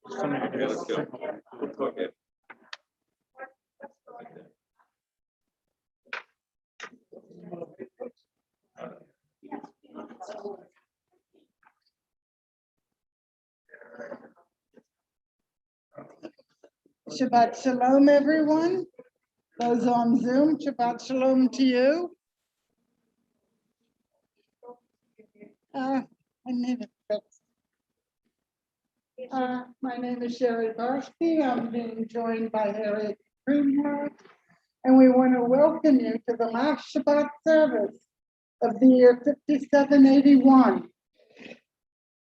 Let's go. Okay. Shabbat Shalom, everyone. Those on Zoom, Shabbat Shalom to you. I need it fixed. My name is Sherry Barsky. I'm being joined by Harriet Greenwood, and we want to welcome you to the last Shabbat service of the year 5781.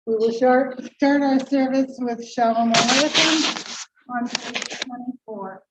We will start our service with Shalom Aleichem on page 24.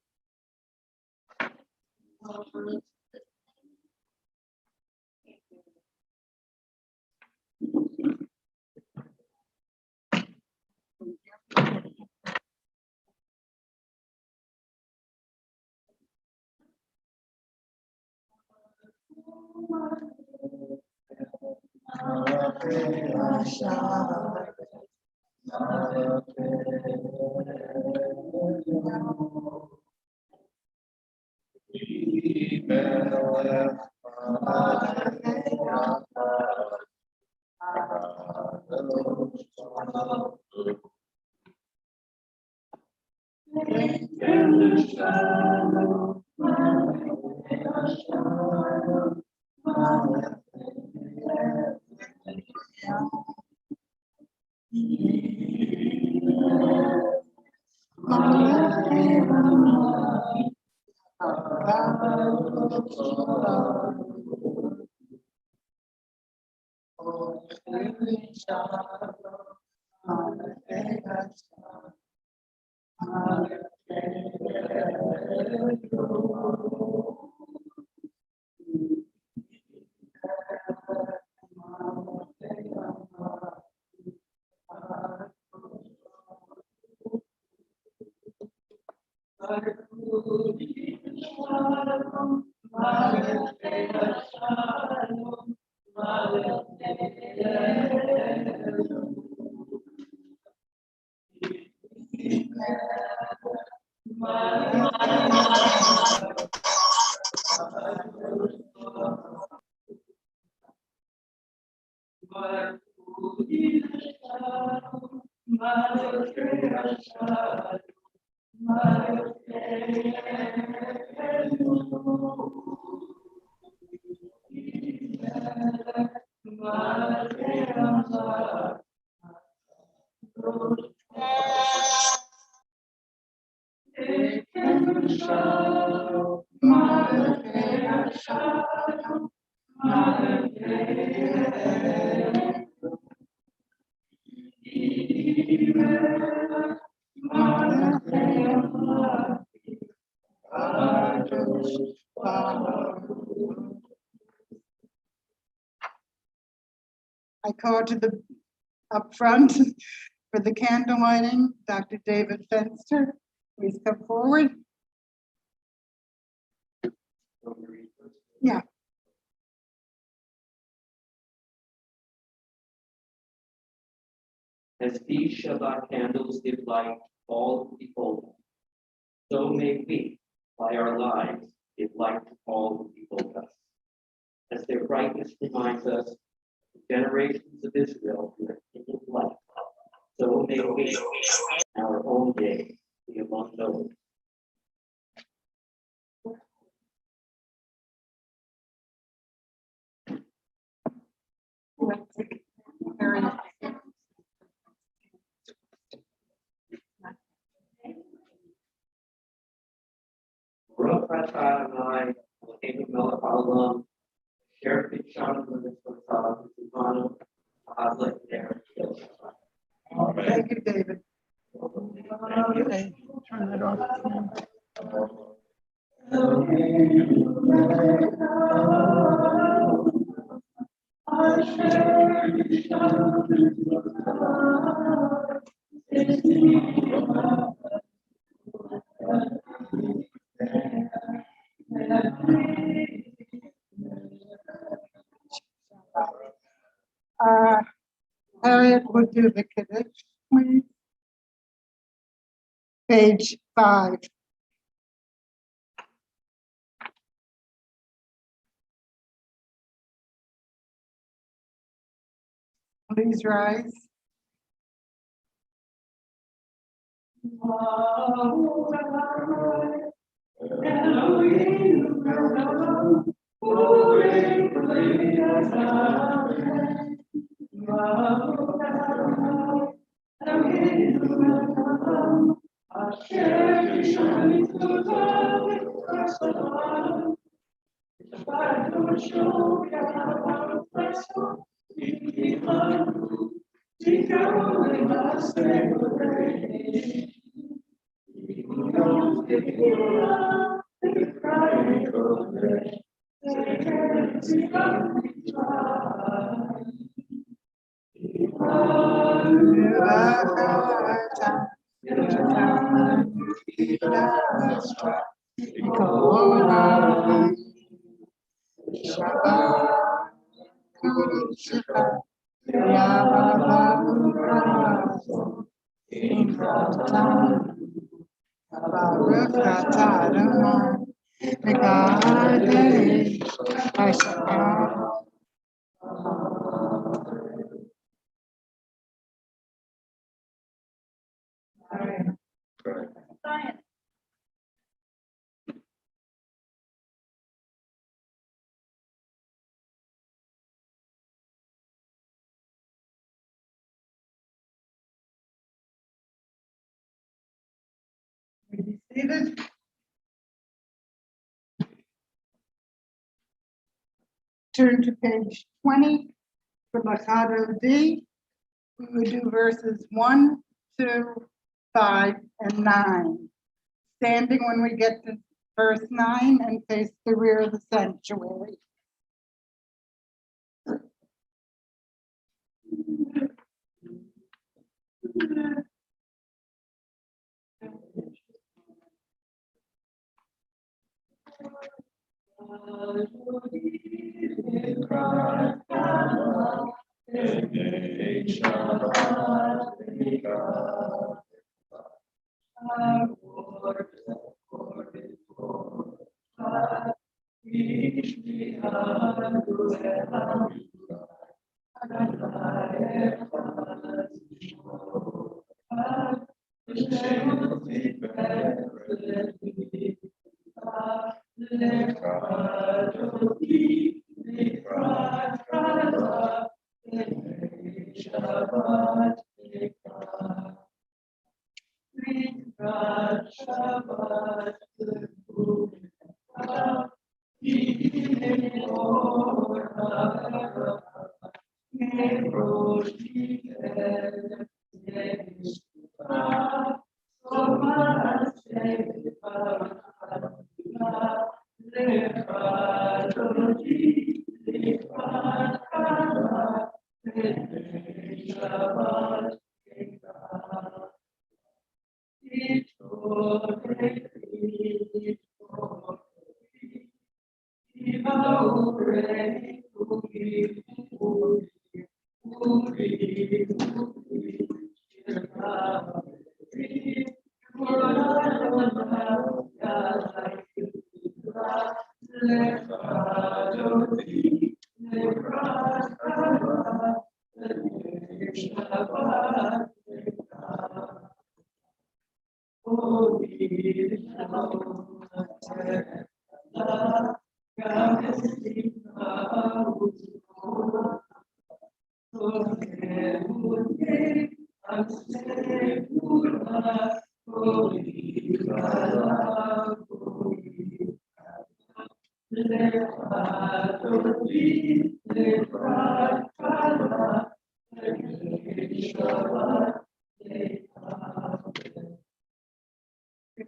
I call to the up front for the candle lighting, Dr. David Fenster. Please come forward. Yeah. As these Shabbat candles give light to all who behold, so may we, by our lives, give light to all who behold us. As their brightness reminds us of the generations of Israel who have kindled light, so may we, in our own day, be among those. Baruch atah Adonai, Eloheinu melech haolam, asher kidshanu b'mitzvotav v'tzivanu v'hadlek derech Shabbat. Thank you, David. Okay, turn that off. Harriet would do the Kiddush, please. page 5. Please rise. Be seated. Turn to page 20 for Makado D. We would do verses 1, 2, 5, and 9. Standing when we get to verse 9 and face the rear of the sanctuary.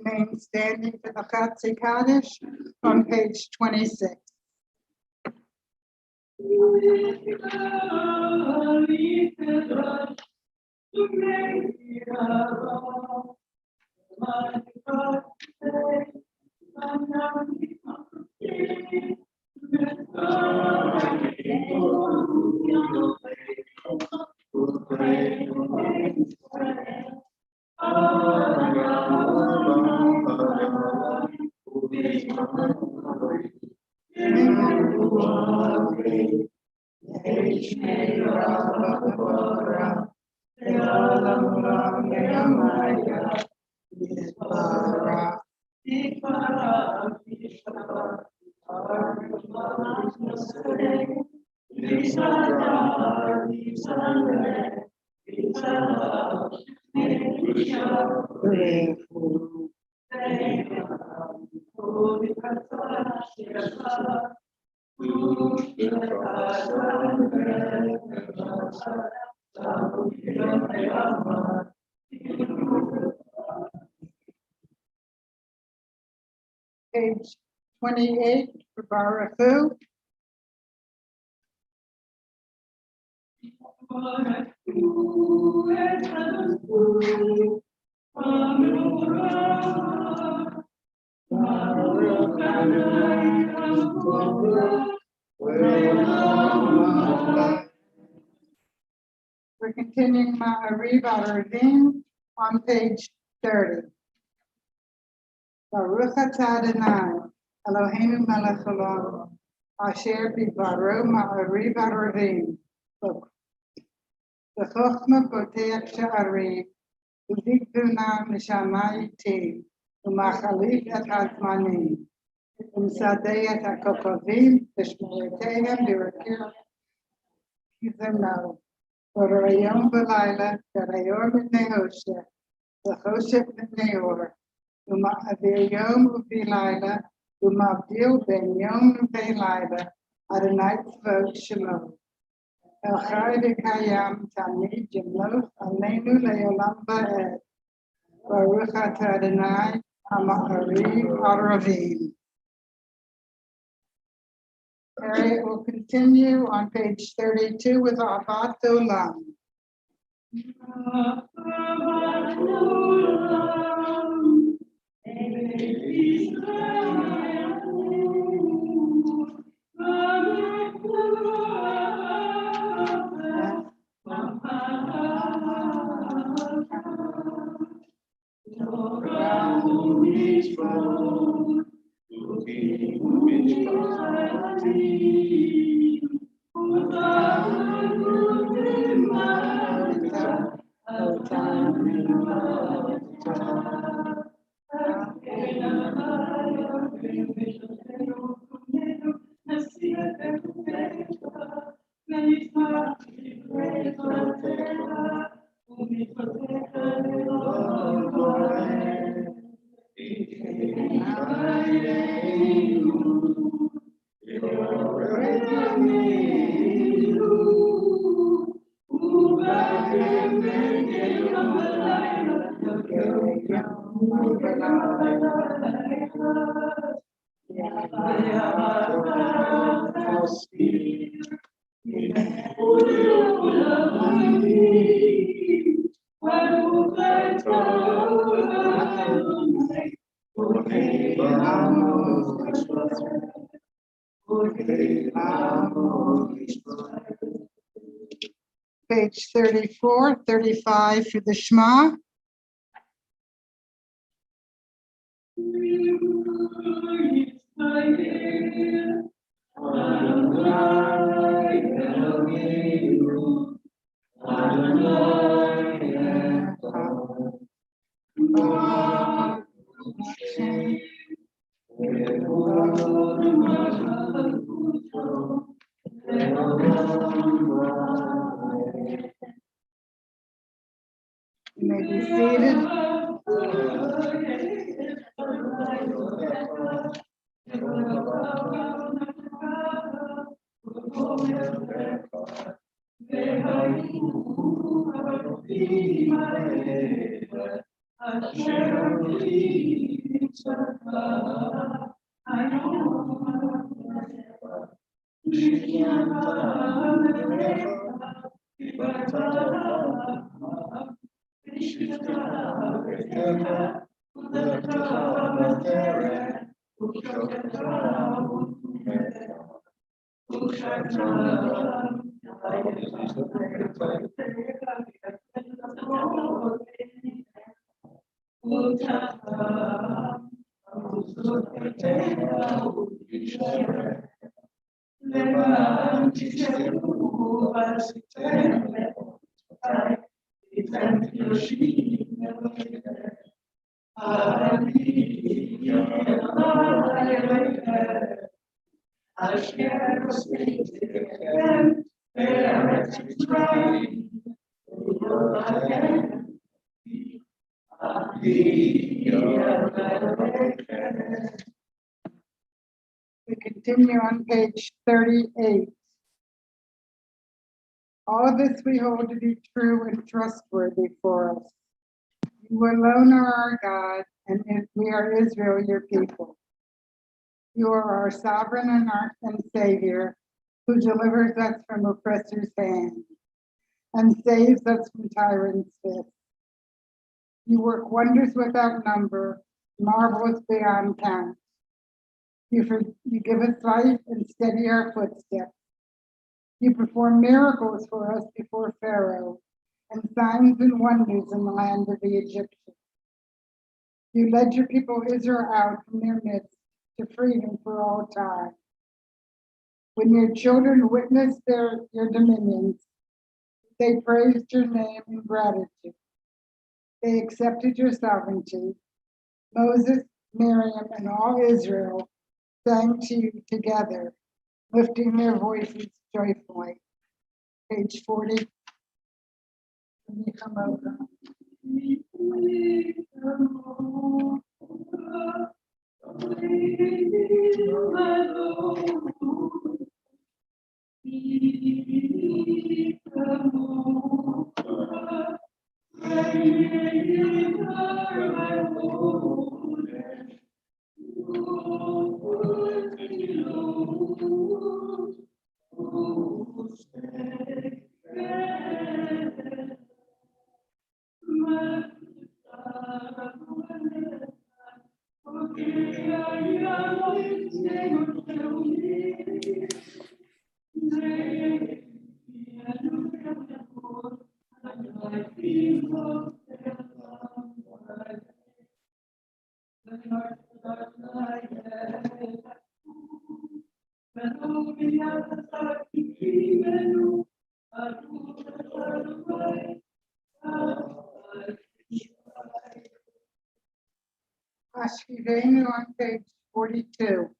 Remain standing for the Chatzi Kaddish on page 26. Page 28 for Barafu. We're continuing Ma'ariv Aravim on page 30. Baruch atah Adonai, Eloheinu melech haolam, asher bidbaro Ma'ariv Aravim. B'chochma poteach sha'arim, u'bigduna mishamayim, u'machalif et hazmanim, u'msadei et hakokavim, v'shmoreteihem b'rakir kizeno. V'rayom v'layla, v'rayor b'nei Hoshe, v'choshet b'nei Or, u'ma'avir yom u'v'layla, u'mavdil ben yom v'layla, Adonai tzvot shemo. El Chai v'Kayam Tamid Yimloch Aleinu Le'olam Va'ed. Baruch atah Adonai Ha'ma'ariv Aravim. Harriet will continue on page 32 with Avat Olam. Page 34, 35 for the Shema. You may be seated. We continue on page 38. All of this we hold to be true and trustworthy for us. You alone are our God, and we are Israel, your people. You are our sovereign and Savior, who delivers us from oppressors' hands and saves us from tyrants' fists. You work wonders without number, marvelous beyond count. You give us life and steady our footsteps. You perform miracles for us before Pharaoh and signs and wonders in the land of the Egyptians. You led your people Israel out from their midst to freedom for all time. When your children witnessed your dominions, they praised your name in gratitude. They accepted your sovereignty. Moses, Miriam, and all Israel sang to you together, lifting their voices joyfully. Page 40. Can you come over? Ashkivenu on page 42.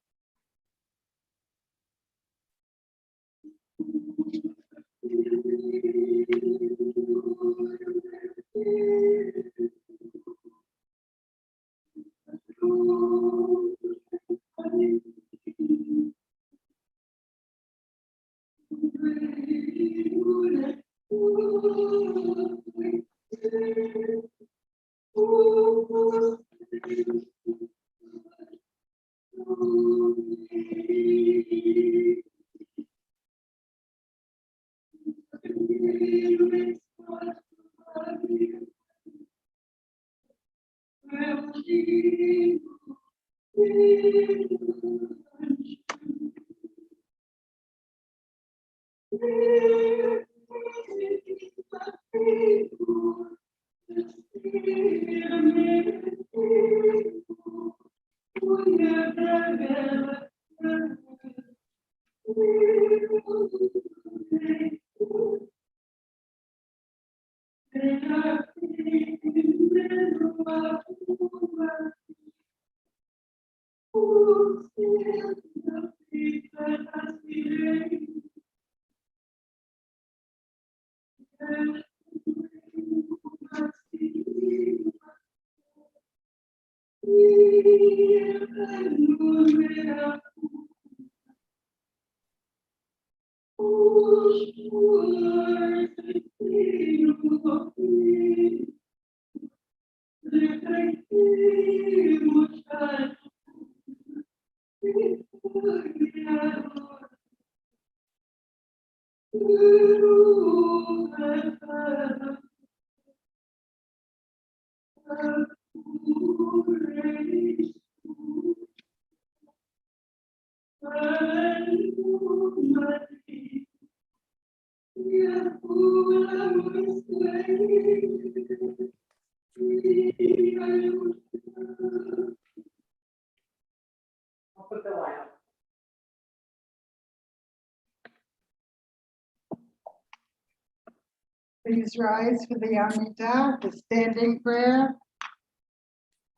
Please rise for the Amidah, the standing prayer.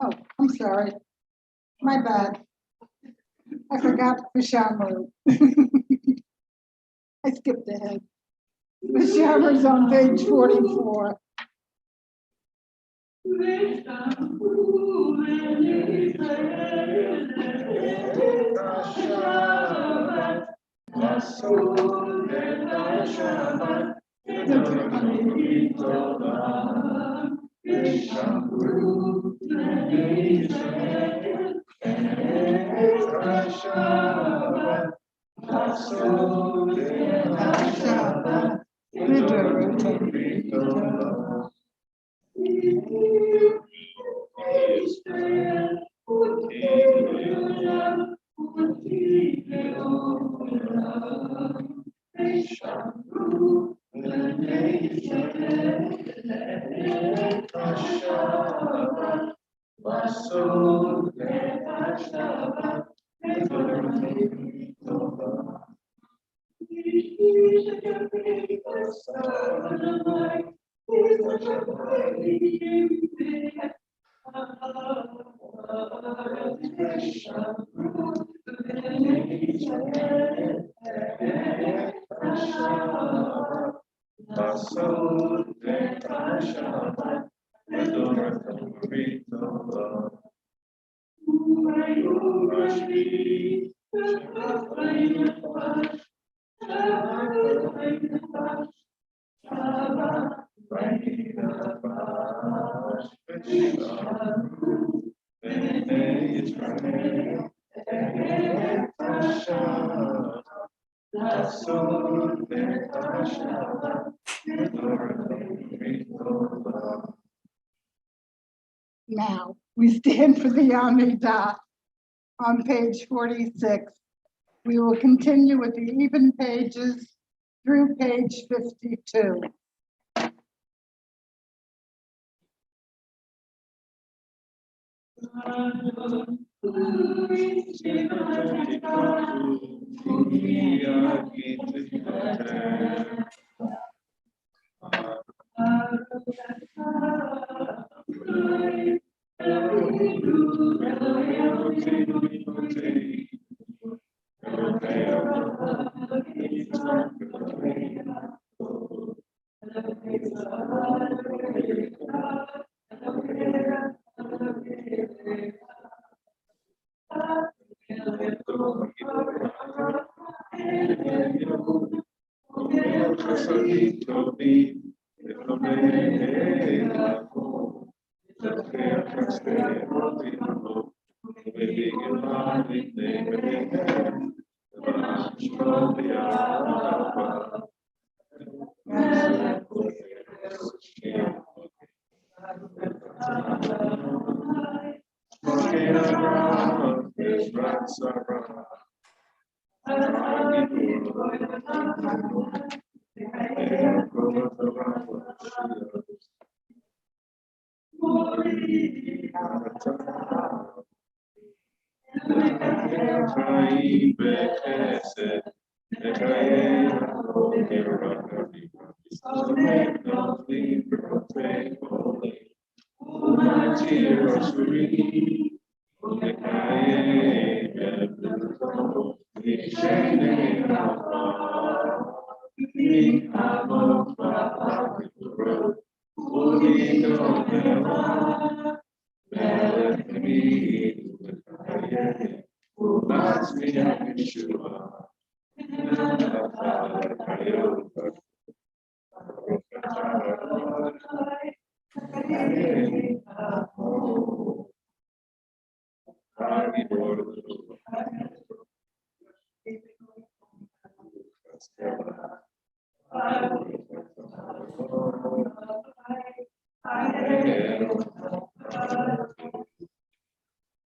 Oh, I'm sorry. My bad. I forgot the Shamu. I skipped ahead. The Shamu's on page 44. Now, we stand for the Amidah on page 46. We will continue with the even pages through page 52.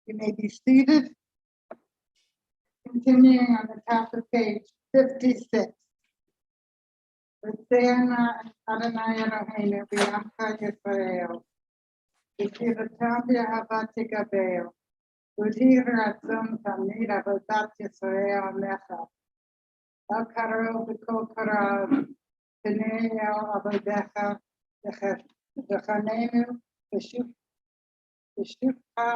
You may be seated. Continuing on the top of page 56. V'se'ana Adonai Eloheinu b'yamcha Yisrael. V'shivatam b'ahavat tigabel. V'hi ratzon tamid avodat Yisrael lecha. Al karo b'kol karav. Pnei Avadecha V'chanenu V'shivcha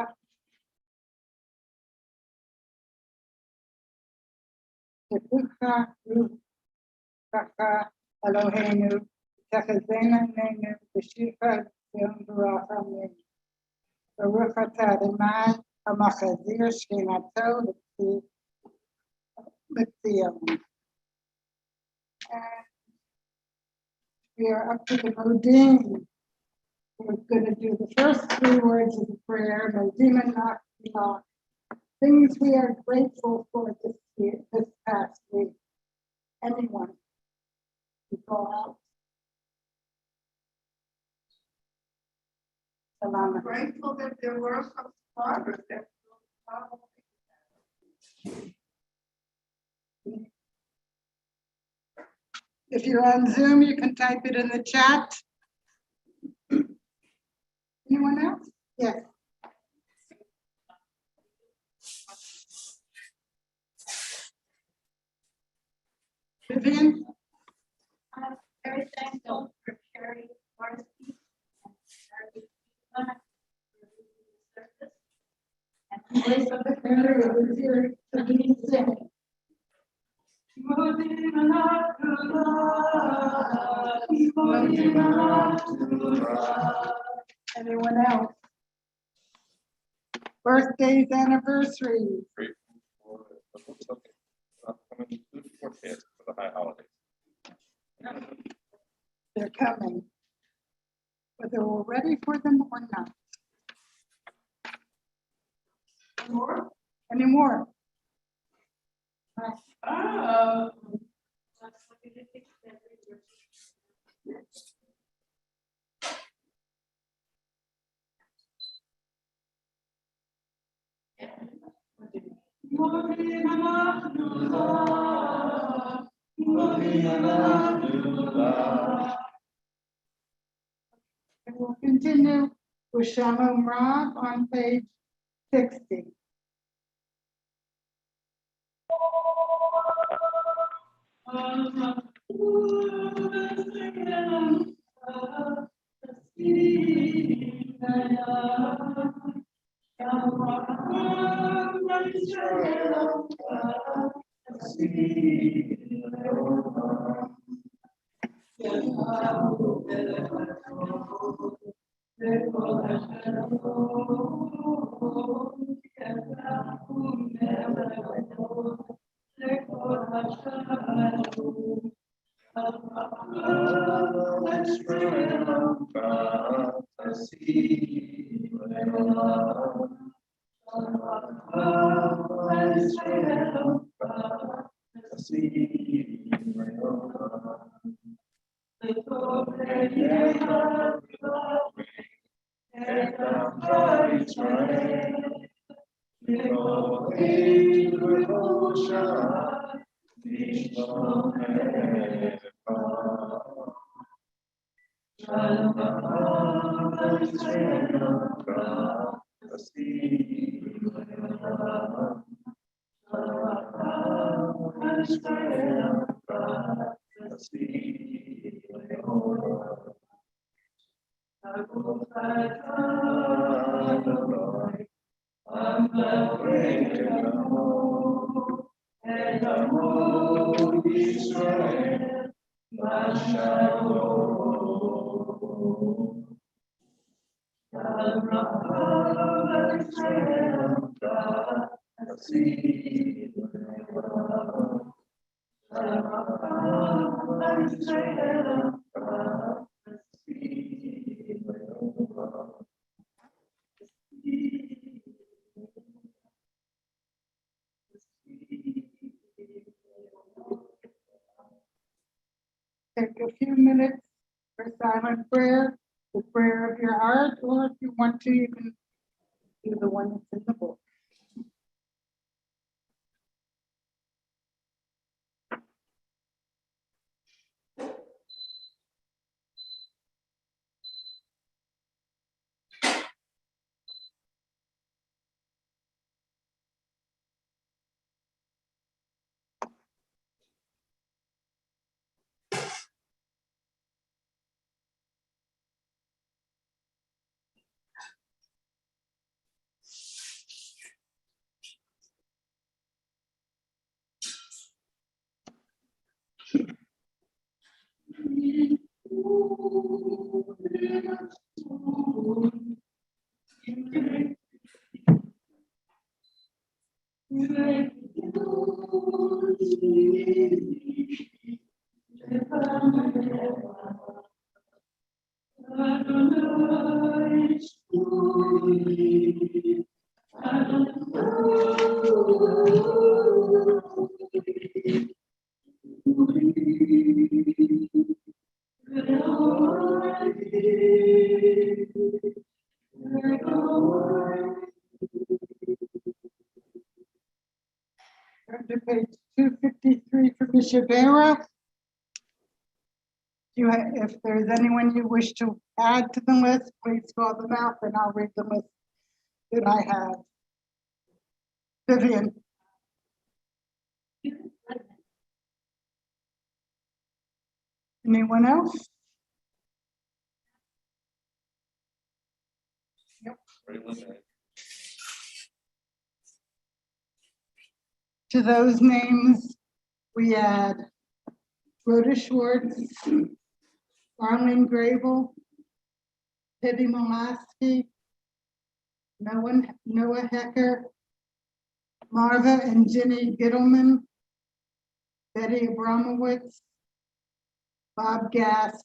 V'shivcha Ruchacha Eloheinu V'techazenu V'shivcha Yom V'rachamim Baruch atah Adonai HaMachazir Shkinato L'Tzion. And we are up to the Modin. We're going to do the first 3 words of the prayer, Modim and Nachila, things we are grateful for this past week. Anyone? You go out. I'm grateful that there were some progress that If you're on Zoom, you can type it in the chat. Anyone else? Yes. Vivian? I'm very thankful for Carrie Varsky and Carrie Luna for leading the service. And the voice of the prayer was here to lead singing. Anyone else? Birthdays, anniversaries. Grateful for the upcoming food forecast for the high holidays. They're coming, whether we're ready for them or not. More? Any more? Oh. And we'll continue with Shalom Rav on page 60. Take a few minutes for silent prayer, the prayer of your heart, or if you want to, you can do the one that's in the book. Turn to page 253 for the Shabbat. If there's anyone you wish to add to the list, please call them out, and I'll read the list that I have. Vivian, anyone else? Very limited. To those names, we add Rhoda Schwartz, Arlene Grable, Peggy Molaski, Noah Hecker, Marva and Jenny Gittleman, Betty Abramowitz, Bob Gast,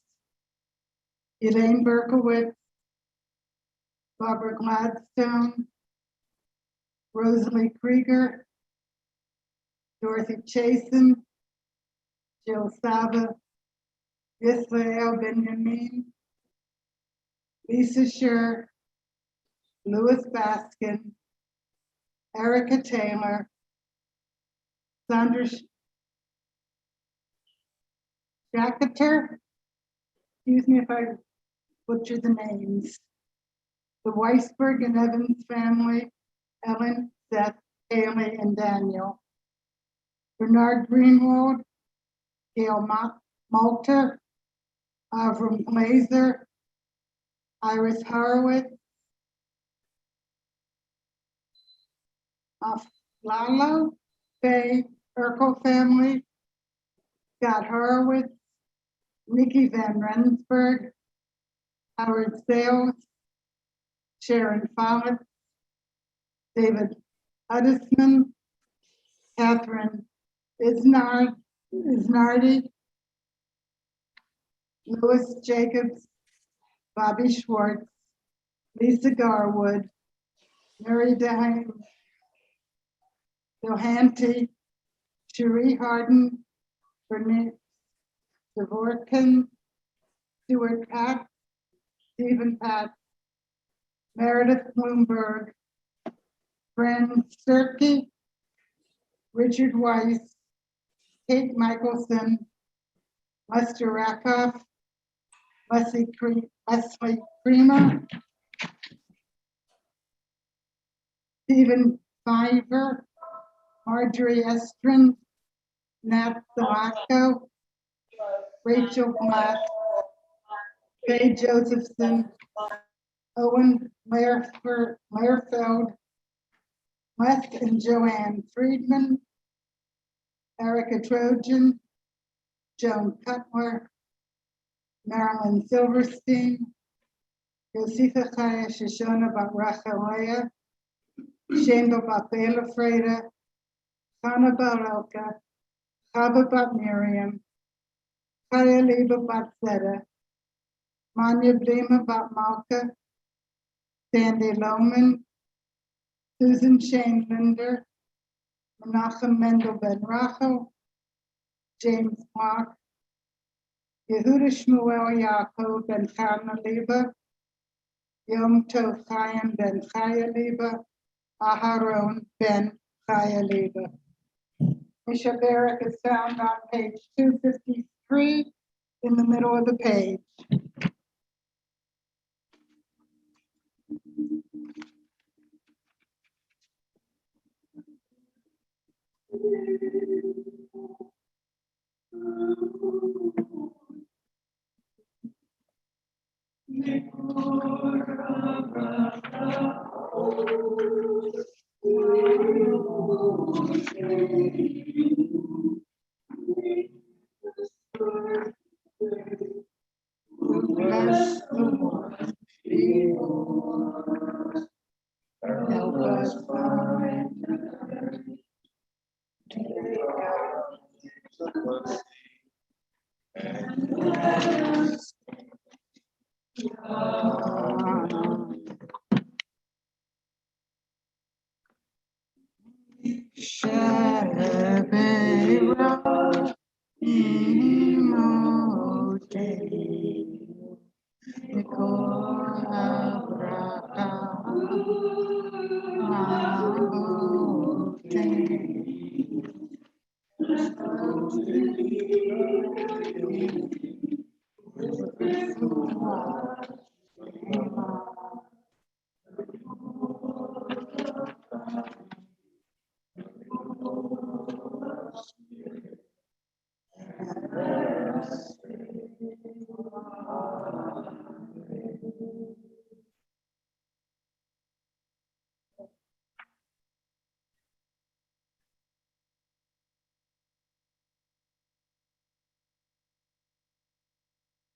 Elaine Berkowitz, Barbara Gladstone, Rosalie Krieger, Dorothy Chasen, Jill Saba, Yisrael Benjamin, Lisa Scher, Louis Baskin, Erica Taylor, Sandra Shakater, excuse me if I butcher the names, the Weisberg and Evans family, Ellen, Seth, Haley, and Daniel, Bernard Greenwald, Gail Malta, Avram Glazer, Iris Horowitz, Lalo, Faye, Urkel family, Scott Horowitz, Nikki Van Rensburg, Howard Sales, Sharon Follett, David Huddisman, Catherine Isnardi, Louis Jacobs, Bobby Schwartz, Lisa Garwood, Mary Dohanty, Cherie Harden, Bernice Dvorkin, Stuart Pat, Stephen Pat, Meredith Bloomberg, Fran Sturkey, Richard Weiss, Kate Michelson, Lester Rakoff, Leslie Creamer, Stephen Fiver, Marjorie Estrin, Nat Salako, Rachel Black, Faye Josephson, Owen Mayerfeld, Wes and Joanne Friedman, Erica Trojan, Joan Cutler, Marilyn Silverstein, Josefa Chaya Shoshona Bat Rachalea, Shendel Bat Bela Freda, Chana Baroka, Chaba Bat Miriam, Chaya Liba Bat Zeta, Manya Blima Bat Malka, Sandy Lohman, Susan Shane Linder, Menachem Mendel Ben Rachel, James Mark, Yehuda Shmuel Yaakov Ben Chana Liba, Yom Tov Chaim Ben Chaya Liba, Aharon Ben Chaya Liba. Misha Barak is found on page 253 in the middle of the page. Bless the Lord. was born to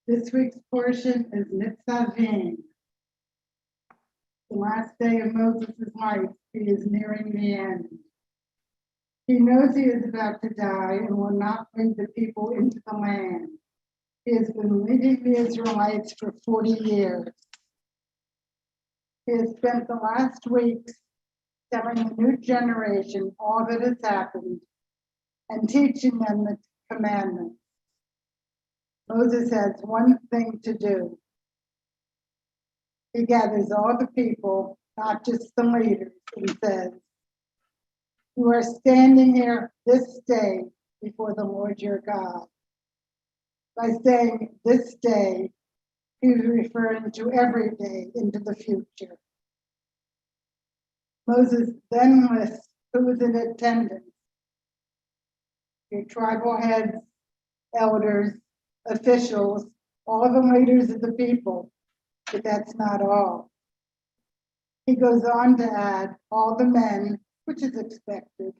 This week's portion is Nitzavim. The last day of Moses' life, he is nearing the end. He knows he is about to die and will not bring the people into the land. He has been leading the Israelites for 40 years. He has spent the last weeks telling the new generation all that has happened and teaching them the commandments. Moses has one thing to do. He gathers all the people, not just the leaders, and says, "You are standing here this day before the Lord your God." By saying this day, he is referring to every day into the future. Moses then lists who is in attendance: your tribal heads, elders, officials, all the leaders of the people, but that's not all. He goes on to add all the men, which is expected,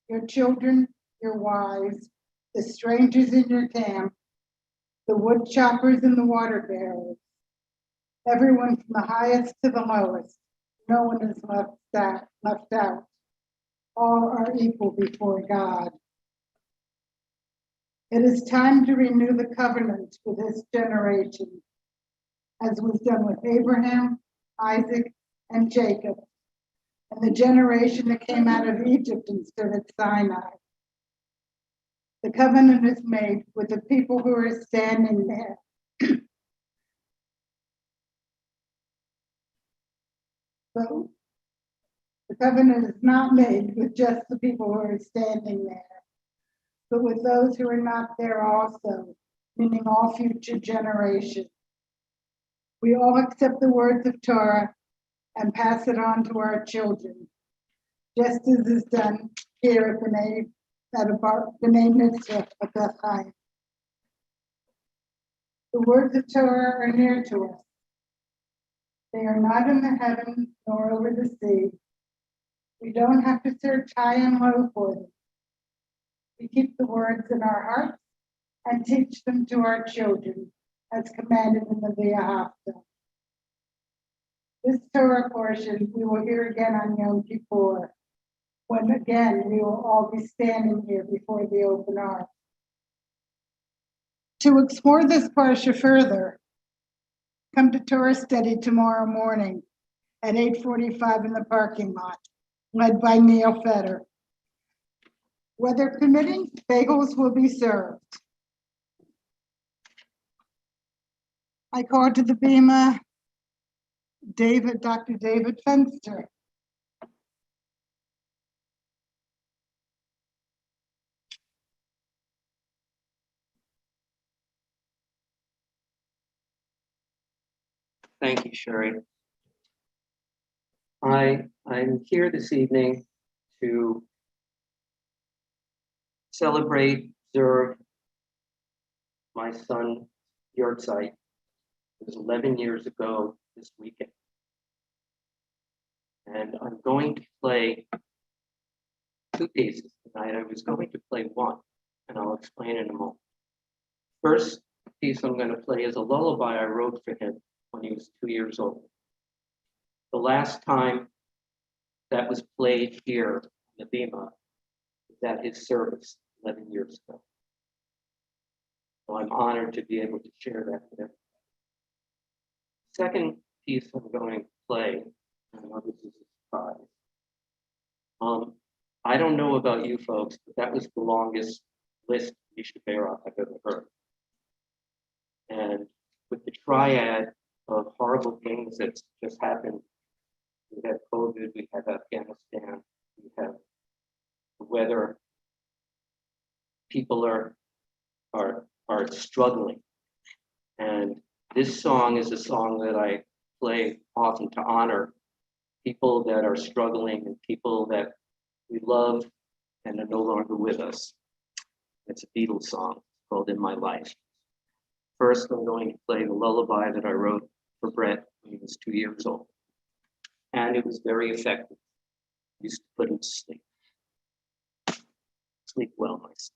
your children, your wives, the strangers in your camp, the wood choppers and the water bearers, everyone from the highest to the lowest. No one is left out. All are equal before God. It is time to renew the covenant with this generation, as was done with Abraham, Isaac, and Jacob, and the generation that came out of Egypt and stood at Sinai. The covenant is made with the people who are standing there. So the covenant is not made with just the people who are standing there, but with those who are not there also, meaning all future generations. We all accept the words of Torah and pass it on to our children, just as is done here at B'nai Mitzvah of Bethlehem. The words of Torah are near to us. They are not in the heavens nor over the sea. We don't have to search high and low for them. We keep the words in our hearts and teach them to our children, as commanded in the V'ahavta. This Torah portion we will hear again on Yom Kippur, when again we will all be standing here before the open ark. To explore this parsha further, come to Torah study tomorrow morning at 8:45 in the parking lot, led by Neil Fetter. Weather permitting, bagels will be served. I call to the bema Dr. David Fenster. Thank you, Sherry. I'm here this evening to celebrate, observe my son, Yortzeit. It was 11 years ago this weekend. And I'm going to play two pieces tonight. I was going to play one, and I'll explain in a moment. First piece I'm going to play is a lullaby I wrote for him when he was 2 years old. The last time that was played here in the Bima was at his service 11 years ago. So I'm honored to be able to share that with everyone. Second piece I'm going to play, I know this is a surprise. I don't know about you folks, but that was the longest list of Misha Baroff I've ever heard. And with the triad of horrible things that just happened, we have COVID, we have Afghanistan, we have the weather. People are struggling. And this song is a song that I play often to honor people that are struggling and people that we love and are no longer with us. It's a Beatles song called In My Life. First, I'm going to play the lullaby that I wrote for Brett when he was 2 years old. And it was very effective. I used to put him to sleep. Sleep well, my son.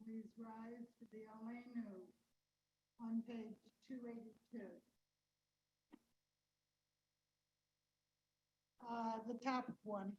Please rise to the Aleinu on page 282. The top one.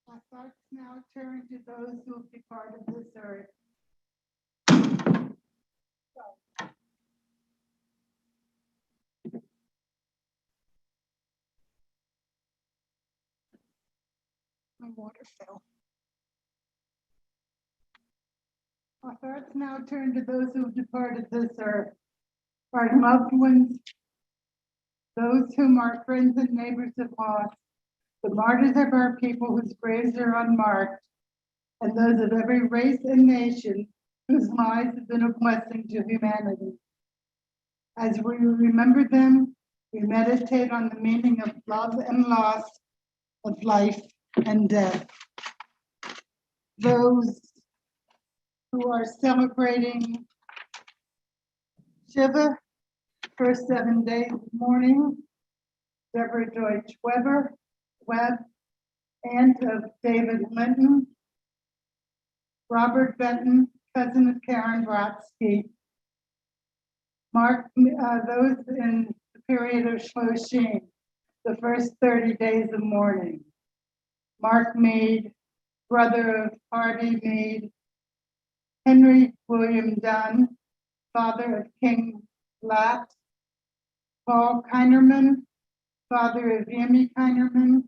Our thoughts now turn to those who have departed this earth. My water fell. Our thoughts now turn to those who have departed this earth, our loved ones, those whom our friends and neighbors have lost, the martyrs of our people whose graves are unmarked, and those of every race and nation whose lives have been a blessing to humanity. As we remember them, we meditate on the meaning of love and loss, of life and death. Those who are celebrating Shiva, first 7 days of mourning, Deborah Deutsch Webb, aunt of David Linton, Robert Benton, cousin of Karen Brodsky, Mark, those in the period of Shloshim, the first 30 days of mourning. Mark Mead, brother of Harvey Mead, Henry William Dunn, father of King Lat, Paul Kinerman, father of Yemi Kinerman,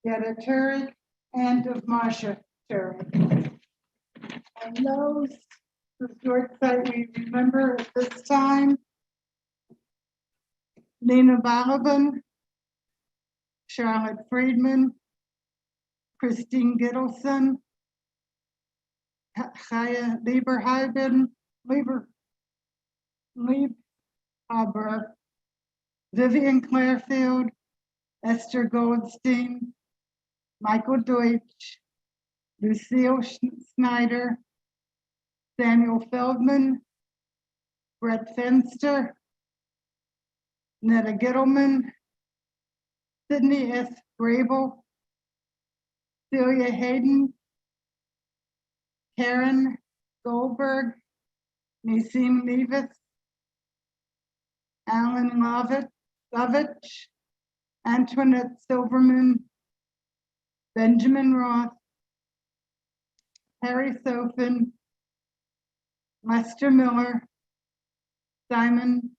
Yetta Turek, aunt of Masha Turek. And those whose site we remember at this time: Nina Balaban, Charlotte Friedman, Christine Gittleson, Chaya Lieberhaber, Vivian Clarefield, Esther Goldstein, Michael Deutsch, Lucille Snyder, Samuel Feldman, Brett Fenster, Netta Gittleman, Sydney S. Grable, Celia Hayden, Karen Goldberg, Nasim Levis, Alan Lovitch, Antoinette Silverman, Benjamin Roth, Harry Sofin, Lester Miller, Simon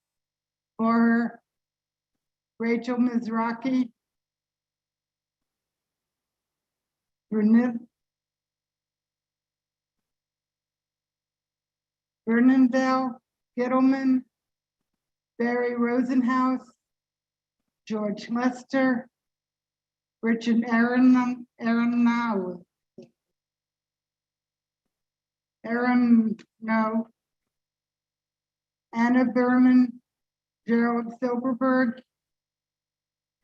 Borer, Rachel Mizraki, Vernondale Gittleman, Barry Rosenhaus, George Lester, Richard Aronow, Anna Berman, Gerald Silverberg,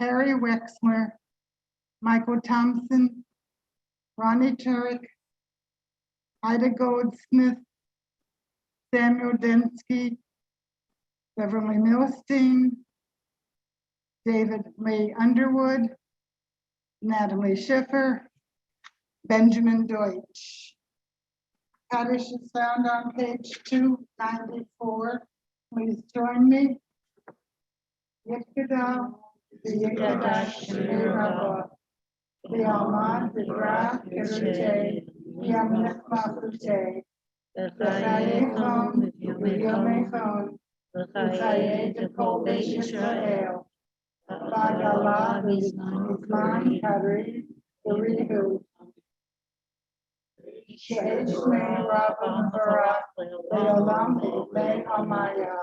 Harry Wexler, Michael Thompson, Ronnie Turek, Ida Goldsmith, Samuel Densky, Beverly Milstein, David Lee Underwood, Natalie Schiffer, Benjamin Deutsch. Kaddish is found on page 294. Please join me. Yikada, Yikada, Shmirava, Yamad, Vidra, Kirite, Yamnakmafute, V'chayechon, V'yomechon, V'chaye Dekol Beis Yisrael, V'agala, V'zman Kari, V'rihu, She'eshmei Rabba Barak, Le'olam V'lei Amaya,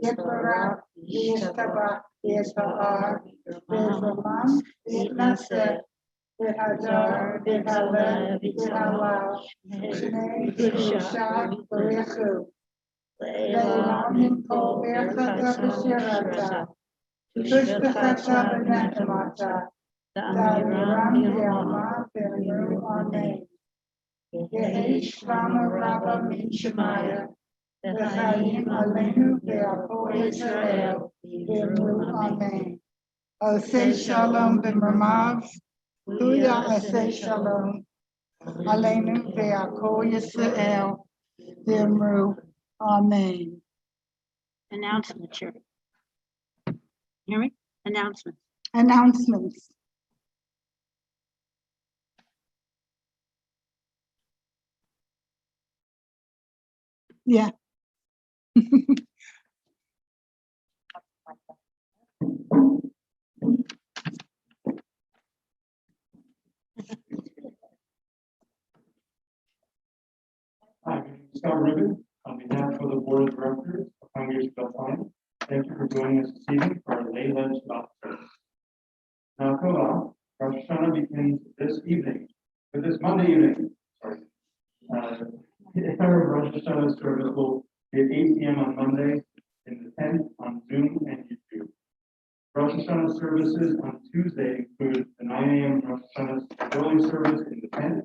Yitbarak, Yishtabak, Yishba'ar, V'zman, V'naseh, V'hadar, V'halel, V'halal, Shnei V'shak, V'richu, Le'olam Mikol V'chata V'shirata, V'shbechata V'nechemata, Da'amiram V'yama V'yamru Amen. Yehi Shlama Rabba Min Shemaya, V'chaim Aleinu V'Yakol Yisrael, V'yamru Amen. Osei Shalom B'mamav, Huya Osei Shalom, Aleinu V'Yakol Yisrael, V'yamru Amen. Announcement, Sherry. Hear me? Announcement. Announcements. Yeah. Hi, I'm Scott Rubin, on behalf of the Board of Directors of Kabbalah Shabbat. Thank you for joining us this evening for our late lunch Shabbat service. Now, Kabbalah, Rosh Hashanah begins this evening, but this Monday evening, sorry. Our Rosh Hashanah service will be at 8 p.m. on Monday in the tent on Zoom and YouTube. Rosh Hashanah services on Tuesday include the 9 a.m. Rosh Hashanah early service in the tent,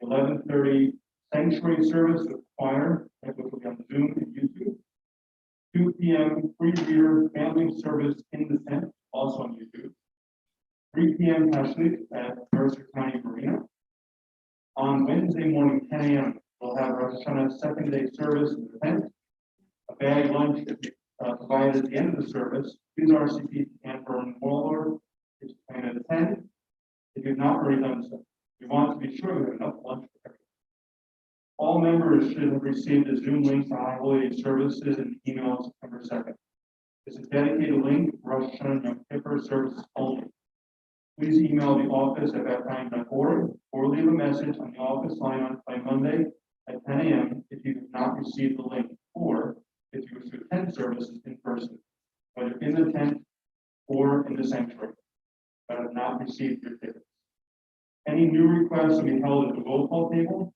11:30 sanctuary service with choir, which will be on Zoom and YouTube, 2 p.m. free beer family service in the tent, also on YouTube, 3 p.m. Tashlit at Mercer County Marina. On Wednesday morning, 10 a.m., we'll have Rosh Hashanah second day service in the tent. A bag lunch is provided at the end of the service. Please RSVP to Canberra Warlord if you plan to attend. If you've not already done so, we want to be sure we have enough lunch for everyone. All members should have received a Zoom link to High Holy Services in email on September 2nd. It's a dedicated link for Rosh Hashanah Yom Kippur services only. Please email the office at bethlehem.org or leave a message on the office line by Monday at 10 a.m. if you have not received the link, or if you wish to attend services in person, whether in the tent or in the sanctuary, but have not received your tickets. Any new requests will be held at the roll call table.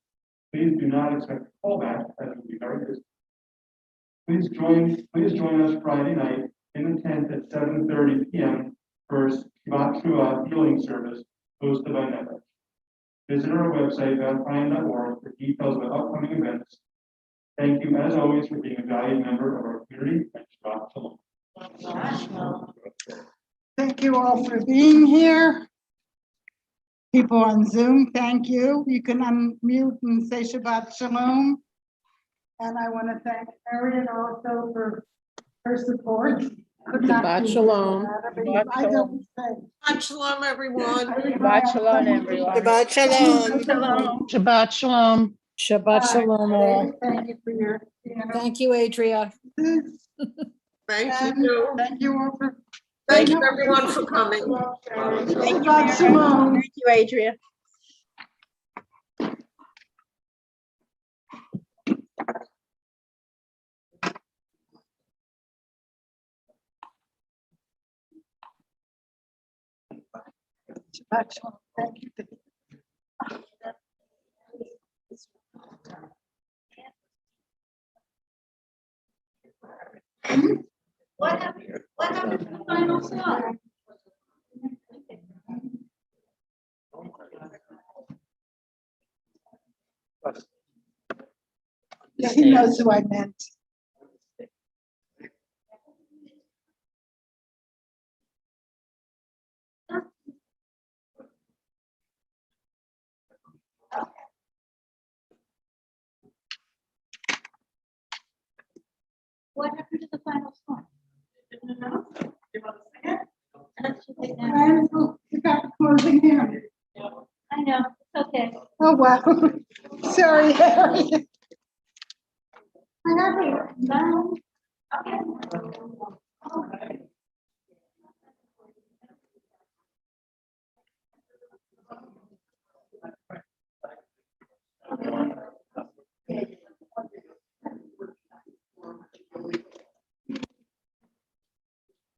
Please do not expect a callback, as it will be very busy. Please join us Friday night in the tent at 7:30 p.m. for Shabbat Shua healing service hosted by Netflix. Visit our website, bethlehem.org, for details about upcoming events. Thank you, as always, for being a valued member of our community, and Shabbat Shalom. Thank you all for being here. People on Zoom, thank you. You can unmute and say Shabbat Shalom. And I want to thank Harriet also for her support. Shabbat Shalom. I don't say. Shabbat Shalom, everyone. Shabbat Shalom, everyone. Shabbat Shalom. Shalom. Shabbat Shalom. Shabbat Shalom all. Thank you for your. Thank you, Adria. Thank you. Thank you all for. Thank you, everyone, for coming. Shabbat Shalom. Thank you, Adria. Shabbat Shalom. Thank you. What happened to the final song? he knows who I meant. What happened to the final score? Didn't know. You want to say it? That's what they did. And we got the closing here. I know, it's okay. Oh, wow. Sorry, Harry.